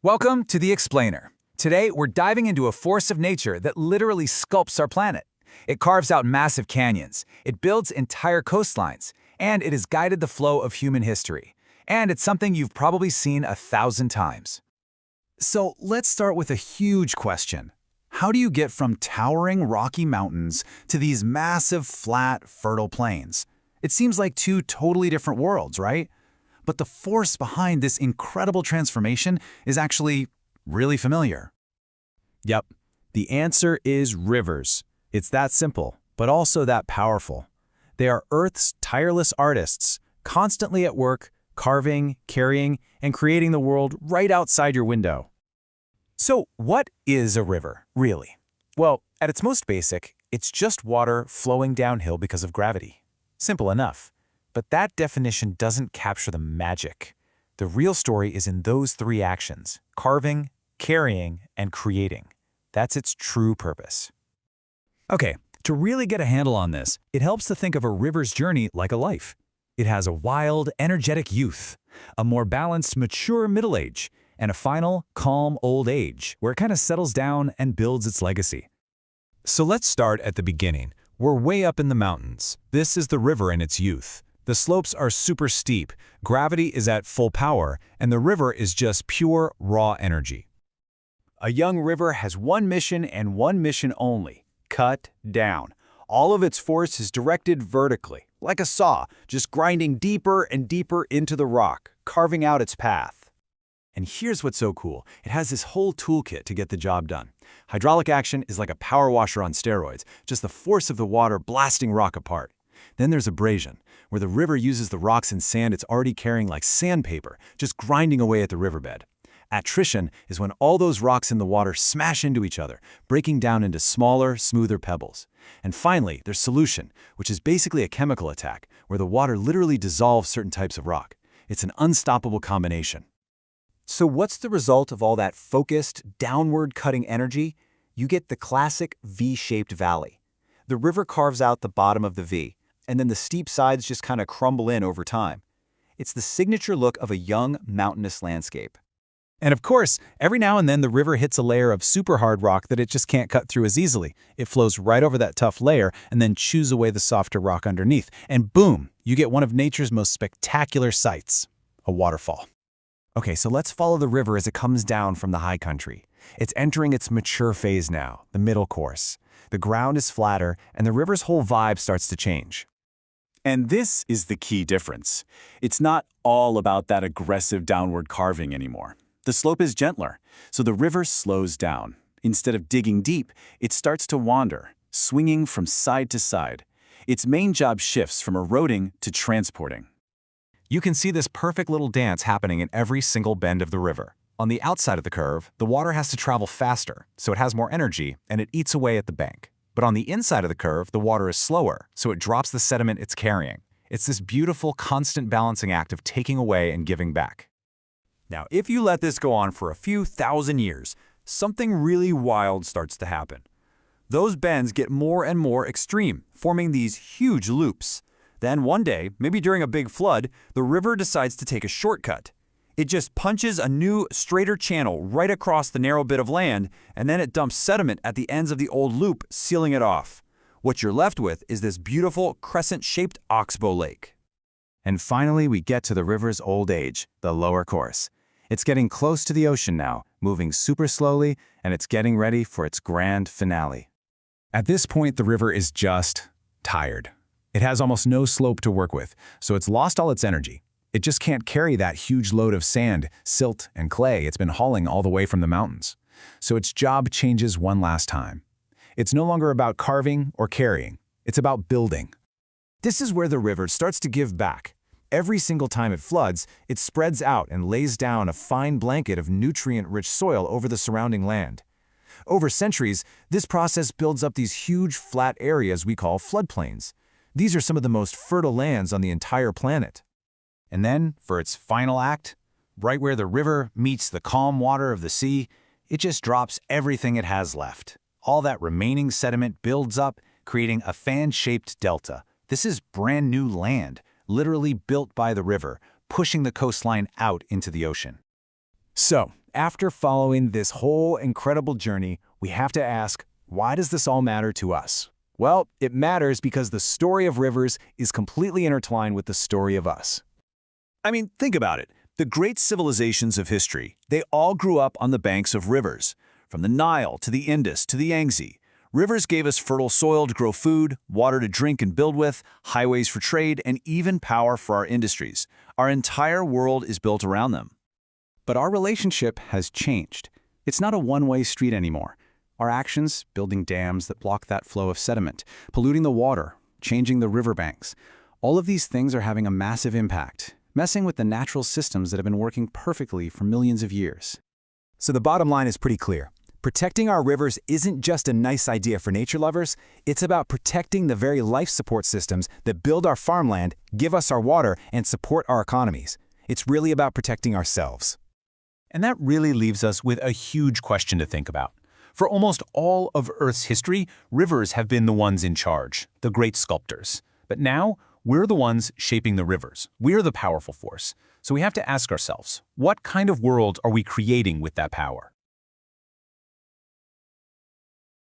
Welcome to The Explainer. Today, we're diving into a force of nature that literally sculpts our planet. It carves out massive canyons, it builds entire coastlines, and it has guided the flow of human history. And it's something you've probably seen 1,000 times. So let's start with a huge question. How do you get from towering rocky mountains to these massive, flat, fertile plains? It seems like two totally different worlds, right? But the force behind this incredible transformation is actually really familiar. Yep, the answer is rivers. It's that simple, but also that powerful. They are Earth's tireless artists, constantly at work, carving, carrying, and creating the world right outside your window. So what is a river, really? Well, at its most basic, it's just water flowing downhill because of gravity. Simple enough. But that definition doesn't capture the magic. The real story is in those three actions: carving, carrying, and creating. That's its true purpose. Okay, to really get a handle on this, it helps to think of a river's journey like a life. It has a wild, energetic youth, a more balanced, mature middle age, and a final, calm old age, where it kind of settles down and builds its legacy. So let's start at the beginning. We're way up in the mountains. This is the river in its youth. The slopes are super steep, gravity is at full power, and the river is just pure, raw energy. A young river has one mission and one mission only: cut down. All of its force is directed vertically, like a saw, just grinding deeper and deeper into the rock, carving out its path. And here's what's so cool. It has this whole toolkit to get the job done. Hydraulic action is like a power washer on steroids, just the force of the water blasting rock apart. Then there's abrasion, where the river uses the rocks and sand it's already carrying like sandpaper, just grinding away at the riverbed. Attrition is when all those rocks in the water smash into each other, breaking down into smaller, smoother pebbles. And finally, there's solution, which is basically a chemical attack, where the water literally dissolves certain types of rock. It's an unstoppable combination. So what's the result of all that focused, downward-cutting energy? You get the classic V-shaped valley. The river carves out the bottom of the V, and then the steep sides just kind of crumble in over time. It's the signature look of a young, mountainous landscape. And of course, every now and then the river hits a layer of super hard rock that it just can't cut through as easily. It flows right over that tough layer and then chews away the softer rock underneath. And boom, you get one of nature's most spectacular sights, a waterfall. Okay, so let's follow the river as it comes down from the high country. It's entering its mature phase now, the middle course. The ground is flatter, and the river's whole vibe starts to change. And this is the key difference. It's not all about that aggressive downward carving anymore. The slope is gentler, so the river slows down. Instead of digging deep, it starts to wander, swinging from side to side. Its main job shifts from eroding to transporting. You can see this perfect little dance happening in every single bend of the river. On the outside of the curve, the water has to travel faster, so it has more energy, and it eats away at the bank. But on the inside of the curve, the water is slower, so it drops the sediment it's carrying. It's this beautiful, constant balancing act of taking away and giving back. Now, if you let this go on for a few thousand years, something really wild starts to happen. Those bends get more and more extreme, forming these huge loops. Then one day, maybe during a big flood, the river decides to take a shortcut. It just punches a new, straighter channel right across the narrow bit of land, and then it dumps sediment at the ends of the old loop, sealing it off. What you're left with is this beautiful, crescent-shaped oxbow lake. And finally, we get to the river's old age, the lower course. It's getting close to the ocean now, moving super slowly, and it's getting ready for its grand finale. At this point, the river is just tired. It has almost no slope to work with, so it's lost all its energy. It just can't carry that huge load of sand, silt, and clay it's been hauling all the way from the mountains. So its job changes one last time. It's no longer about carving or carrying. It's about building. This is where the river starts to give back. Every single time it floods, it spreads out and lays down a fine blanket of nutrient-rich soil over the surrounding land. Over centuries, this process builds up these huge, flat areas we call floodplains. These are some of the most fertile lands on the entire planet. And then, for its final act, right where the river meets the calm water of the sea, it just drops everything it has left. All that remaining sediment builds up, creating a fan-shaped delta. This is brand new land, literally built by the river, pushing the coastline out into the ocean. So, After following this whole incredible journey, we have to ask, why does this all matter to us? Well, it matters because the story of rivers is completely intertwined with the story of us. I mean, think about it. The great civilizations of history, they all grew up on the banks of rivers. From the Nile to the Indus to the Yangtze. Rivers gave us fertile soil to grow food, water to drink and build with, highways for trade, and even power for our industries. Our entire world is built around them. But our relationship has changed. It's not a one-way street anymore. Our actions, building dams that block that flow of sediment, polluting the water, changing the riverbanks, all of these things are having a massive impact, messing with the natural systems that have been working perfectly for millions of years. So the bottom line is pretty clear. Protecting our rivers isn't just a nice idea for nature lovers, it's about protecting the very life support systems that build our farmland, give us our water, and support our economies. It's really about protecting ourselves. And that really leaves us with a huge question to think about. For almost all of Earth's history, rivers have been the ones in charge, the great sculptors. But now, we're the ones shaping the rivers. We're the powerful force. So we have to ask ourselves, what kind of world are we creating with that power?